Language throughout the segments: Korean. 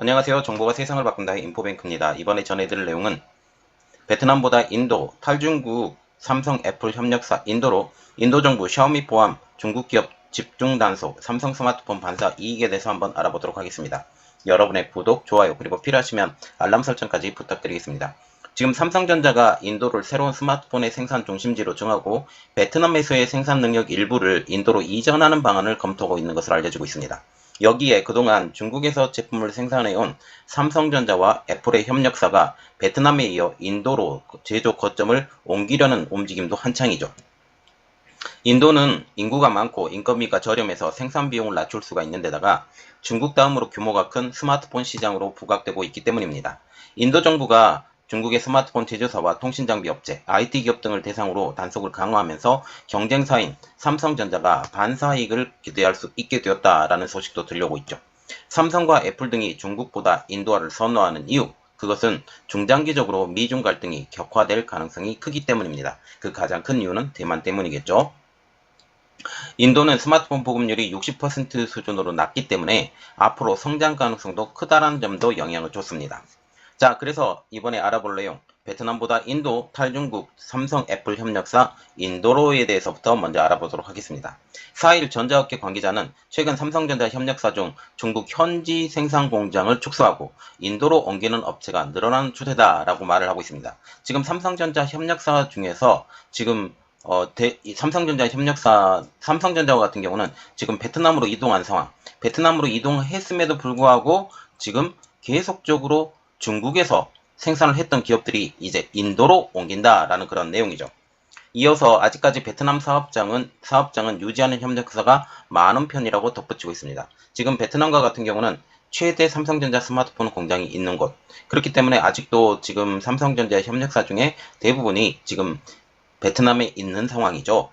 안녕하세요. 정보가 세상을 바꾼다의 인포뱅크입니다. 이번에 전해드릴 내용은 베트남보다 인도, 탈중국, 삼성, 애플 협력사, 인도로 인도 정부 샤오미 포함 중국 기업 집중 단속, 삼성 스마트폰 반사 이익에 대해서 한번 알아보도록 하겠습니다. 여러분의 구독, 좋아요, 그리고 필요하시면 알람 설정까지 부탁드리겠습니다. 지금 삼성전자가 인도를 새로운 스마트폰의 생산 중심지로 정하고 베트남에서의 생산 능력 일부를 인도로 이전하는 방안을 검토하고 있는 것으로 알려지고 있습니다. 여기에 그동안 중국에서 제품을 생산해온 삼성전자와 애플의 협력사가 베트남에 이어 인도로 제조 거점을 옮기려는 움직임도 한창이죠. 인도는 인구가 많고 인건비가 저렴해서 생산 비용을 낮출 수가 있는 데다가 중국 다음으로 규모가 큰 스마트폰 시장으로 부각되고 있기 때문입니다. 인도 정부가 중국의 스마트폰 제조사와 통신장비 업체, IT 기업 등을 대상으로 단속을 강화하면서 경쟁사인 삼성전자가 반사이익을 기대할 수 있게 되었다라는 소식도 들려오고 있죠. 삼성과 애플 등이 중국보다 인도화를 선호하는 이유, 그것은 중장기적으로 미중 갈등이 격화될 가능성이 크기 때문입니다. 그 가장 큰 이유는 대만 때문이겠죠. 인도는 스마트폰 보급률이 60% 수준으로 낮기 때문에 앞으로 성장 가능성도 크다라는 점도 영향을 줬습니다. 자, 그래서 이번에 알아볼 내용, 베트남보다 인도, 탈중국, 삼성, 애플 협력사, 인도로에 대해서부터 먼저 알아보도록 하겠습니다. 4일 전자업계 관계자는 최근 삼성전자 협력사 중 중국 현지 생산 공장을 축소하고 인도로 옮기는 업체가 늘어나는 추세다라고 말을 하고 있습니다. 지금 삼성전자 협력사 중에서 지금 삼성전자 같은 경우는 지금 베트남으로 이동한 상황, 베트남으로 이동했음에도 불구하고 지금 계속적으로 중국에서 생산을 했던 기업들이 이제 인도로 옮긴다라는 그런 내용이죠. 이어서 아직까지 베트남 사업장은 유지하는 협력사가 많은 편이라고 덧붙이고 있습니다. 지금 베트남과 같은 경우는 최대 삼성전자 스마트폰 공장이 있는 곳. 그렇기 때문에 아직도 지금 삼성전자 협력사 중에 대부분이 지금 베트남에 있는 상황이죠.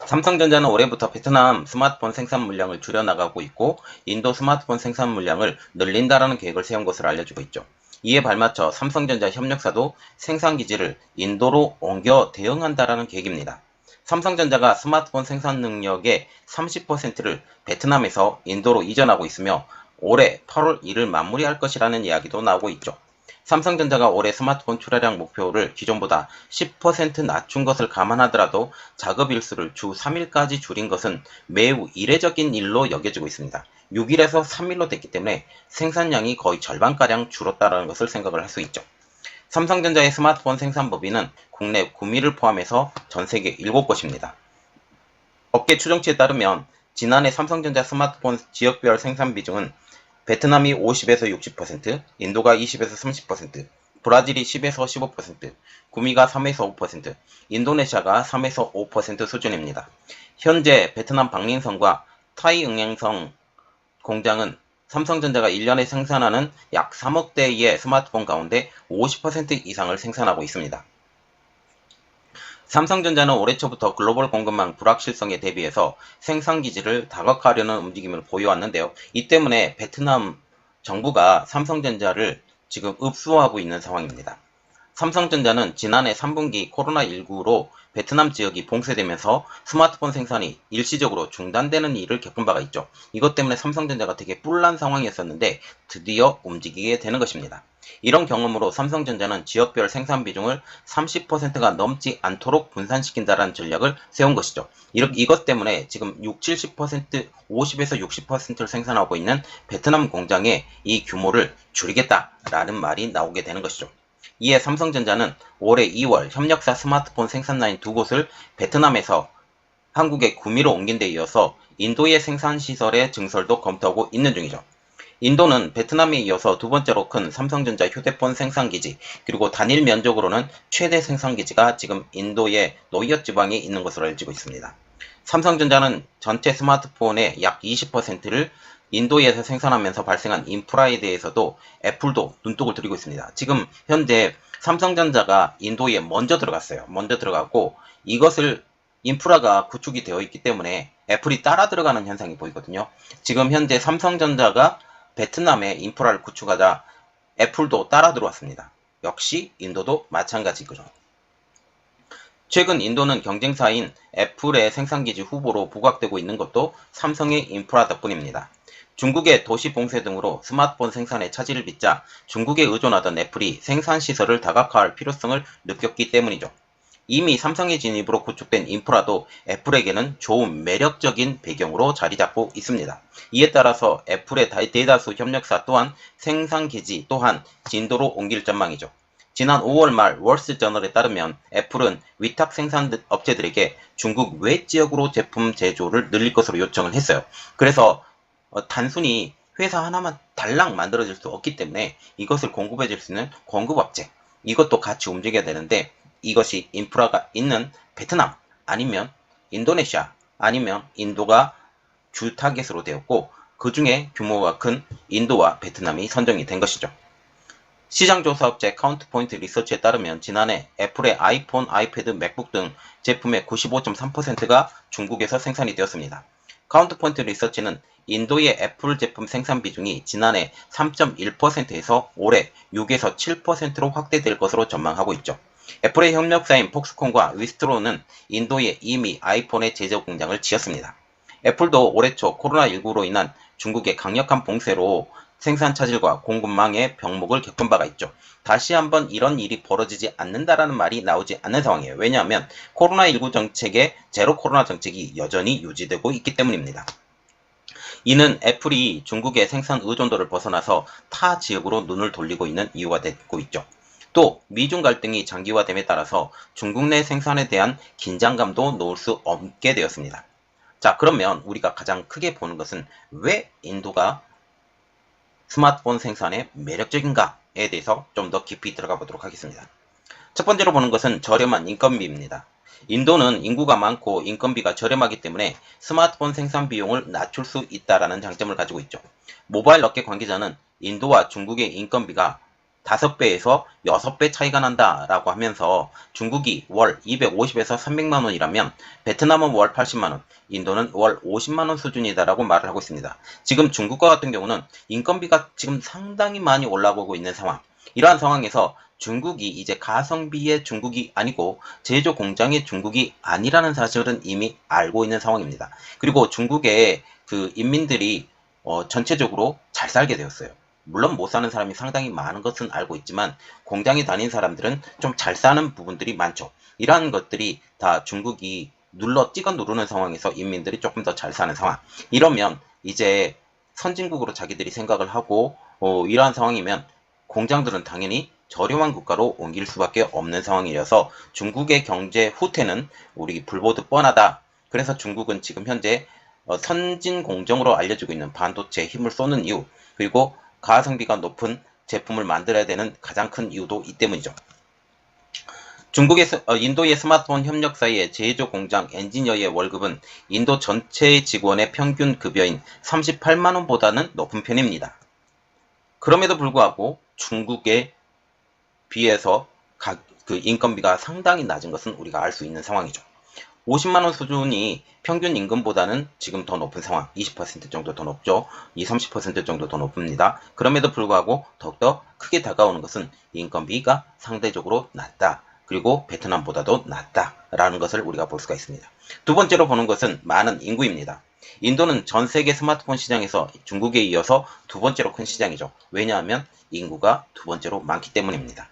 삼성전자는 올해부터 베트남 스마트폰 생산 물량을 줄여나가고 있고 인도 스마트폰 생산 물량을 늘린다라는 계획을 세운 것으로 알려지고 있죠. 이에 발맞춰 삼성전자 협력사도 생산기지를 인도로 옮겨 대응한다라는 계획입니다. 삼성전자가 스마트폰 생산 능력의 30%를 베트남에서 인도로 이전하고 있으며 올해 8월 이를 마무리할 것이라는 이야기도 나오고 있죠. 삼성전자가 올해 스마트폰 출하량 목표를 기존보다 10% 낮춘 것을 감안하더라도 작업 일수를 주 3일까지 줄인 것은 매우 이례적인 일로 여겨지고 있습니다. 6일에서 3일로 됐기 때문에 생산량이 거의 절반가량 줄었다는 것을 생각을 할 수 있죠. 삼성전자의 스마트폰 생산 범위는 국내 구미를 포함해서 전 세계 7곳입니다. 업계 추정치에 따르면 지난해 삼성전자 스마트폰 지역별 생산 비중은 베트남이 50에서 60%, 인도가 20에서 30%, 브라질이 10에서 15%, 구미가 3에서 5%, 인도네시아가 3에서 5% 수준입니다. 현재 베트남 박린성과 타이 응행성 공장은 삼성전자가 1년에 생산하는 약 3억 대의 스마트폰 가운데 50% 이상을 생산하고 있습니다. 삼성전자는 올해 초부터 글로벌 공급망 불확실성에 대비해서 생산기지를 다각화하려는 움직임을 보여왔는데요. 이 때문에 베트남 정부가 삼성전자를 지금 읍수하고 있는 상황입니다. 삼성전자는 지난해 3분기 코로나19로 베트남 지역이 봉쇄되면서 스마트폰 생산이 일시적으로 중단되는 일을 겪은 바가 있죠. 이것 때문에 삼성전자가 되게 뿔난 상황이었었는데 드디어 움직이게 되는 것입니다. 이런 경험으로 삼성전자는 지역별 생산 비중을 30%가 넘지 않도록 분산시킨다는 전략을 세운 것이죠. 이것 때문에 지금 70%, 50에서 60%를 생산하고 있는 베트남 공장의 이 규모를 줄이겠다라는 말이 나오게 되는 것이죠. 이에 삼성전자는 올해 2월 협력사 스마트폰 생산 라인 2곳을 베트남에서 한국의 구미로 옮긴 데 이어서 인도의 생산시설의 증설도 검토하고 있는 중이죠. 인도는 베트남에 이어서 두 번째로 큰 삼성전자 휴대폰 생산기지, 그리고 단일 면적으로는 최대 생산기지가 지금 인도의 노이엇 지방에 있는 것으로 알려지고 있습니다. 삼성전자는 전체 스마트폰의 약 20%를 인도에서 생산하면서 발생한 인프라에 대해서도 애플도 눈독을 들이고 있습니다. 지금 현재 삼성전자가 인도에 먼저 들어갔어요. 먼저 들어갔고 이것을 인프라가 구축이 되어 있기 때문에 애플이 따라 들어가는 현상이 보이거든요. 지금 현재 삼성전자가 베트남에 인프라를 구축하자 애플도 따라 들어왔습니다. 역시 인도도 마찬가지죠. 최근 인도는 경쟁사인 애플의 생산기지 후보로 부각되고 있는 것도 삼성의 인프라 덕분입니다. 중국의 도시 봉쇄 등으로 스마트폰 생산에 차질을 빚자 중국에 의존하던 애플이 생산 시설을 다각화할 필요성을 느꼈기 때문이죠. 이미 삼성의 진입으로 구축된 인프라도 애플에게는 좋은 매력적인 배경으로 자리 잡고 있습니다. 이에 따라서 애플의 대다수 협력사 또한 생산 기지 또한 진도로 옮길 전망이죠. 지난 5월 말 월스저널에 따르면 애플은 위탁 생산 업체들에게 중국 외 지역으로 제품 제조를 늘릴 것으로 요청을 했어요. 그래서 단순히 회사 하나만 달랑 만들어질 수 없기 때문에 이것을 공급해 줄 수 있는 공급업체, 이것도 같이 움직여야 되는데 이것이 인프라가 있는 베트남 아니면 인도네시아 아니면 인도가 주 타겟으로 되었고, 그 중에 규모가 큰 인도와 베트남이 선정이 된 것이죠. 시장조사업체 카운트포인트 리서치에 따르면 지난해 애플의 아이폰, 아이패드, 맥북 등 제품의 95.3%가 중국에서 생산이 되었습니다. 카운트포인트 리서치는 인도의 애플 제품 생산 비중이 지난해 3.1%에서 올해 6에서 7%로 확대될 것으로 전망하고 있죠. 애플의 협력사인 폭스콘과 위스트로는 인도에 이미 아이폰의 제조 공장을 지었습니다. 애플도 올해 초 코로나19로 인한 중국의 강력한 봉쇄로 생산 차질과 공급망의 병목을 겪은 바가 있죠. 다시 한번 이런 일이 벌어지지 않는다라는 말이 나오지 않는 상황이에요. 왜냐하면 코로나19 정책의 제로 코로나 정책이 여전히 유지되고 있기 때문입니다. 이는 애플이 중국의 생산 의존도를 벗어나서 타 지역으로 눈을 돌리고 있는 이유가 되고 있죠. 또 미중 갈등이 장기화됨에 따라서 중국 내 생산에 대한 긴장감도 놓을 수 없게 되었습니다. 자, 그러면 우리가 가장 크게 보는 것은 왜 인도가 스마트폰 생산에 매력적인가에 대해서 좀 더 깊이 들어가 보도록 하겠습니다. 첫 번째로 보는 것은 저렴한 인건비입니다. 인도는 인구가 많고 인건비가 저렴하기 때문에 스마트폰 생산 비용을 낮출 수 있다는 장점을 가지고 있죠. 모바일 업계 관계자는 인도와 중국의 인건비가 5배에서 6배 차이가 난다라고 하면서 중국이 월 250에서 300만 원이라면 베트남은 월 80만 원, 인도는 월 50만 원 수준이다라고 말을 하고 있습니다. 지금 중국과 같은 경우는 인건비가 지금 상당히 많이 올라오고 있는 상황. 이러한 상황에서 중국이 이제 가성비의 중국이 아니고 제조 공장의 중국이 아니라는 사실은 이미 알고 있는 상황입니다. 그리고 중국의 그 인민들이 전체적으로 잘 살게 되었어요. 물론 못 사는 사람이 상당히 많은 것은 알고 있지만 공장에 다닌 사람들은 좀 잘 사는 부분들이 많죠. 이러한 것들이 다 중국이 찍어 누르는 상황에서 인민들이 조금 더 잘 사는 상황. 이러면 이제 선진국으로 자기들이 생각을 하고 이러한 상황이면 공장들은 당연히 저렴한 국가로 옮길 수밖에 없는 상황이어서 중국의 경제 후퇴는 우리 불보듯 뻔하다. 그래서 중국은 지금 현재 선진 공정으로 알려지고 있는 반도체에 힘을 쏟는 이유, 그리고 가성비가 높은 제품을 만들어야 되는 가장 큰 이유도 이 때문이죠. 인도의 스마트폰 협력사의 제조 공장 엔지니어의 월급은 인도 전체 직원의 평균 급여인 38만 원보다는 높은 편입니다. 그럼에도 불구하고 중국에 비해서 그 인건비가 상당히 낮은 것은 우리가 알 수 있는 상황이죠. 50만 원 수준이 평균 임금보다는 지금 더 높은 상황, 20% 정도 더 높죠. 30% 정도 더 높습니다. 그럼에도 불구하고 더욱더 크게 다가오는 것은 인건비가 상대적으로 낮다. 그리고 베트남보다도 낮다라는 것을 우리가 볼 수가 있습니다. 두 번째로 보는 것은 많은 인구입니다. 인도는 전 세계 스마트폰 시장에서 중국에 이어서 두 번째로 큰 시장이죠. 왜냐하면 인구가 두 번째로 많기 때문입니다.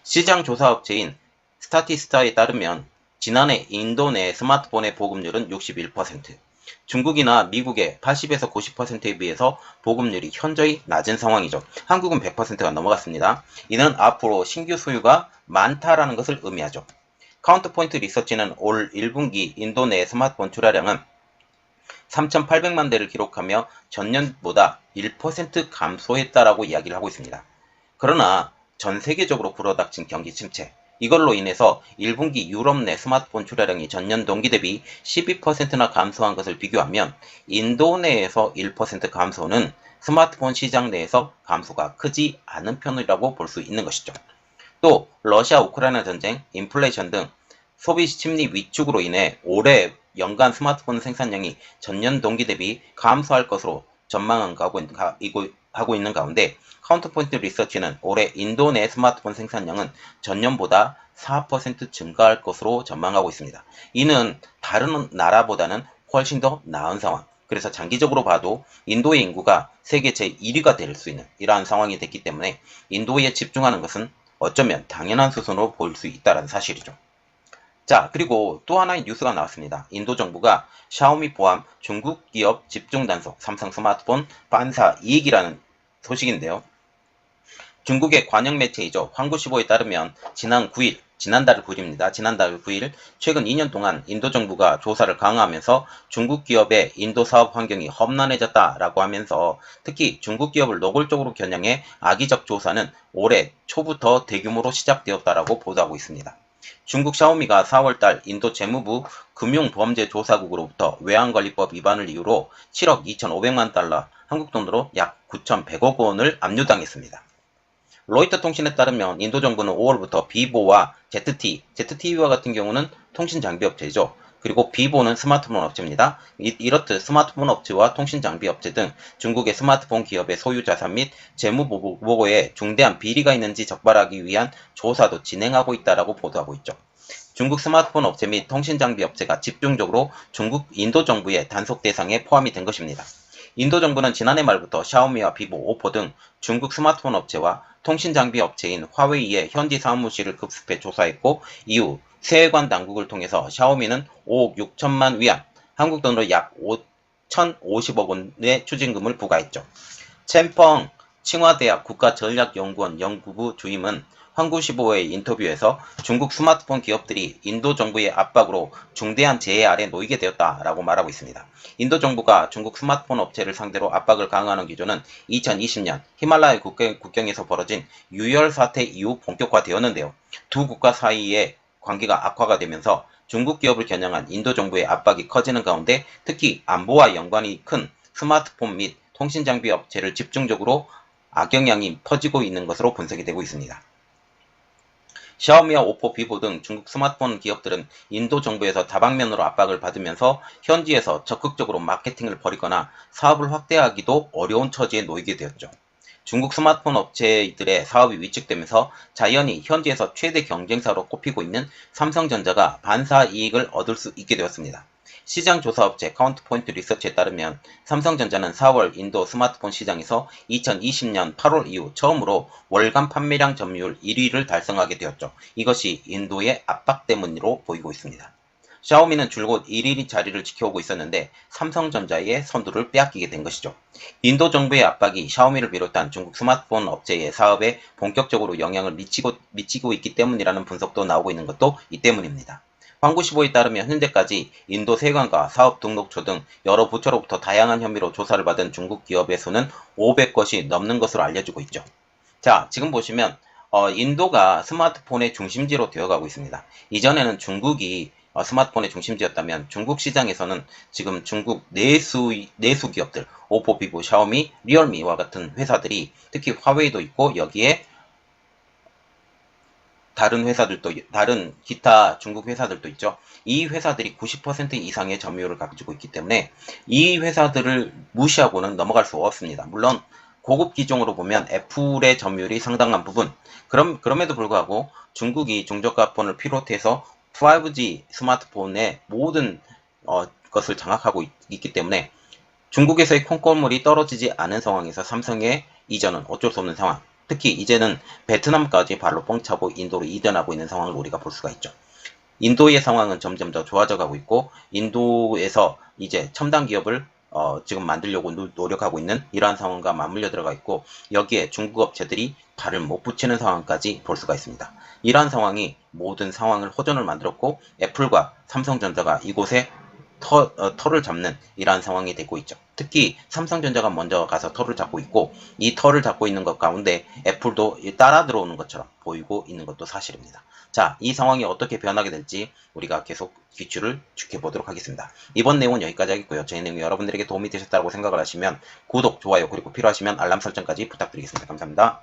시장 조사 업체인 스타티스타에 따르면 지난해 인도 내 스마트폰의 보급률은 61%, 중국이나 미국의 80에서 90%에 비해서 보급률이 현저히 낮은 상황이죠. 한국은 100%가 넘어갔습니다. 이는 앞으로 신규 수요가 많다라는 것을 의미하죠. 카운트포인트 리서치는 올 1분기 인도 내 스마트폰 출하량은 3,800만 대를 기록하며 전년보다 1% 감소했다라고 이야기를 하고 있습니다. 그러나 전 세계적으로 불어닥친 경기 침체, 이걸로 인해서 1분기 유럽 내 스마트폰 출하량이 전년 동기 대비 12%나 감소한 것을 비교하면 인도 내에서 1% 감소는 스마트폰 시장 내에서 감소가 크지 않은 편이라고 볼 수 있는 것이죠. 또 러시아 우크라이나 전쟁, 인플레이션 등 소비 심리 위축으로 인해 올해 연간 스마트폰 생산량이 전년 동기 대비 감소할 것으로 하고 있는 가운데 카운터포인트 리서치는 올해 인도 내 스마트폰 생산량은 전년보다 4% 증가할 것으로 전망하고 있습니다. 이는 다른 나라보다는 훨씬 더 나은 상황, 그래서 장기적으로 봐도 인도의 인구가 세계 제1위가 될 수 있는 이러한 상황이 됐기 때문에 인도에 집중하는 것은 어쩌면 당연한 수순으로 보일 수 있다는 사실이죠. 자, 그리고 또 하나의 뉴스가 나왔습니다. 인도 정부가 샤오미 포함 중국 기업 집중 단속 삼성 스마트폰 반사 이익이라는 소식인데요. 중국의 관영 매체이죠. 황구시보에 따르면 지난달 9일입니다. 지난달 9일 최근 2년 동안 인도 정부가 조사를 강화하면서 중국 기업의 인도 사업 환경이 험난해졌다라고 하면서 특히 중국 기업을 노골적으로 겨냥해 악의적 조사는 올해 초부터 대규모로 시작되었다라고 보도하고 있습니다. 중국 샤오미가 4월달 인도 재무부 금융범죄조사국으로부터 외환관리법 위반을 이유로 7억 2,500만 달러, 한국 돈으로 약 9,100억 원을 압류당했습니다. 로이터 통신에 따르면 인도 정부는 5월부터 비보와 ZTE와 같은 경우는 통신 장비 업체이죠. 그리고 비보는 스마트폰 업체입니다. 이렇듯 스마트폰 업체와 통신 장비 업체 등 중국의 스마트폰 기업의 소유 자산 및 재무 보고에 중대한 비리가 있는지 적발하기 위한 조사도 진행하고 있다라고 보도하고 있죠. 중국 스마트폰 업체 및 통신 장비 업체가 집중적으로 인도 정부의 단속 대상에 포함이 된 것입니다. 인도 정부는 지난해 말부터 샤오미와 비보, 오포 등 중국 스마트폰 업체와 통신 장비 업체인 화웨이의 현지 사무실을 급습해 조사했고 이후 세관 당국을 통해서 샤오미는 5억 6천만 위안, 한국 돈으로 약 5,050억 원의 추징금을 부과했죠. 첸펑 칭화대학 국가전략연구원 연구부 주임은 황구시보의 인터뷰에서 중국 스마트폰 기업들이 인도 정부의 압박으로 중대한 재해 아래 놓이게 되었다라고 말하고 있습니다. 인도 정부가 중국 스마트폰 업체를 상대로 압박을 강화하는 기조는 2020년 히말라야 국경에서 벌어진 유혈 사태 이후 본격화되었는데요. 두 국가 사이의 관계가 악화가 되면서 중국 기업을 겨냥한 인도 정부의 압박이 커지는 가운데 특히 안보와 연관이 큰 스마트폰 및 통신 장비 업체를 집중적으로 악영향이 퍼지고 있는 것으로 분석이 되고 있습니다. 샤오미와 오포, 비보 등 중국 스마트폰 기업들은 인도 정부에서 다방면으로 압박을 받으면서 현지에서 적극적으로 마케팅을 벌이거나 사업을 확대하기도 어려운 처지에 놓이게 되었죠. 중국 스마트폰 업체들의 사업이 위축되면서 자연히 현지에서 최대 경쟁사로 꼽히고 있는 삼성전자가 반사 이익을 얻을 수 있게 되었습니다. 시장 조사업체 카운트포인트 리서치에 따르면 삼성전자는 4월 인도 스마트폰 시장에서 2020년 8월 이후 처음으로 월간 판매량 점유율 1위를 달성하게 되었죠. 이것이 인도의 압박 때문으로 보이고 있습니다. 샤오미는 줄곧 1위 자리를 지켜오고 있었는데 삼성전자의 선두를 빼앗기게 된 것이죠. 인도 정부의 압박이 샤오미를 비롯한 중국 스마트폰 업체의 사업에 본격적으로 영향을 미치고 있기 때문이라는 분석도 나오고 있는 것도 이 때문입니다. 황구시보에 따르면 현재까지 인도 세관과 사업등록처 등 여러 부처로부터 다양한 혐의로 조사를 받은 중국 기업의 수는 500것이 넘는 것으로 알려지고 있죠. 자, 지금 보시면 인도가 스마트폰의 중심지로 되어가고 있습니다. 이전에는 중국이 스마트폰의 중심지였다면 중국 시장에서는 지금 중국 내수 기업들, 오포, 비보, 샤오미, 리얼미와 같은 회사들이 특히 화웨이도 있고 여기에 다른 기타 중국 회사들도 있죠. 이 회사들이 90% 이상의 점유율을 가지고 있기 때문에 이 회사들을 무시하고는 넘어갈 수 없습니다. 물론 고급 기종으로 보면 애플의 점유율이 상당한 부분, 그럼에도 불구하고 중국이 중저가폰을 비롯해서 5G 스마트폰의 모든 것을 장악하고 있기 때문에 중국에서의 콩고물이 떨어지지 않은 상황에서 삼성의 이전은 어쩔 수 없는 상황. 특히 이제는 베트남까지 발로 뻥 차고 인도로 이전하고 있는 상황을 우리가 볼 수가 있죠. 인도의 상황은 점점 더 좋아져 가고 있고 인도에서 이제 첨단 기업을 지금 만들려고 노력하고 있는 이러한 상황과 맞물려 들어가 있고 여기에 중국 업체들이 발을 못 붙이는 상황까지 볼 수가 있습니다. 이러한 상황이 모든 상황을 호전을 만들었고 애플과 삼성전자가 이곳에 털을 잡는 이러한 상황이 되고 있죠. 특히 삼성전자가 먼저 가서 털을 잡고 있고 이 털을 잡고 있는 것 가운데 애플도 따라 들어오는 것처럼 보이고 있는 것도 사실입니다. 자, 이 상황이 어떻게 변하게 될지 우리가 계속 귀추를 지켜보도록 하겠습니다. 이번 내용은 여기까지 하겠고요. 제 내용이 여러분들에게 도움이 되셨다고 생각을 하시면 구독, 좋아요, 그리고 필요하시면 알람 설정까지 부탁드리겠습니다. 감사합니다.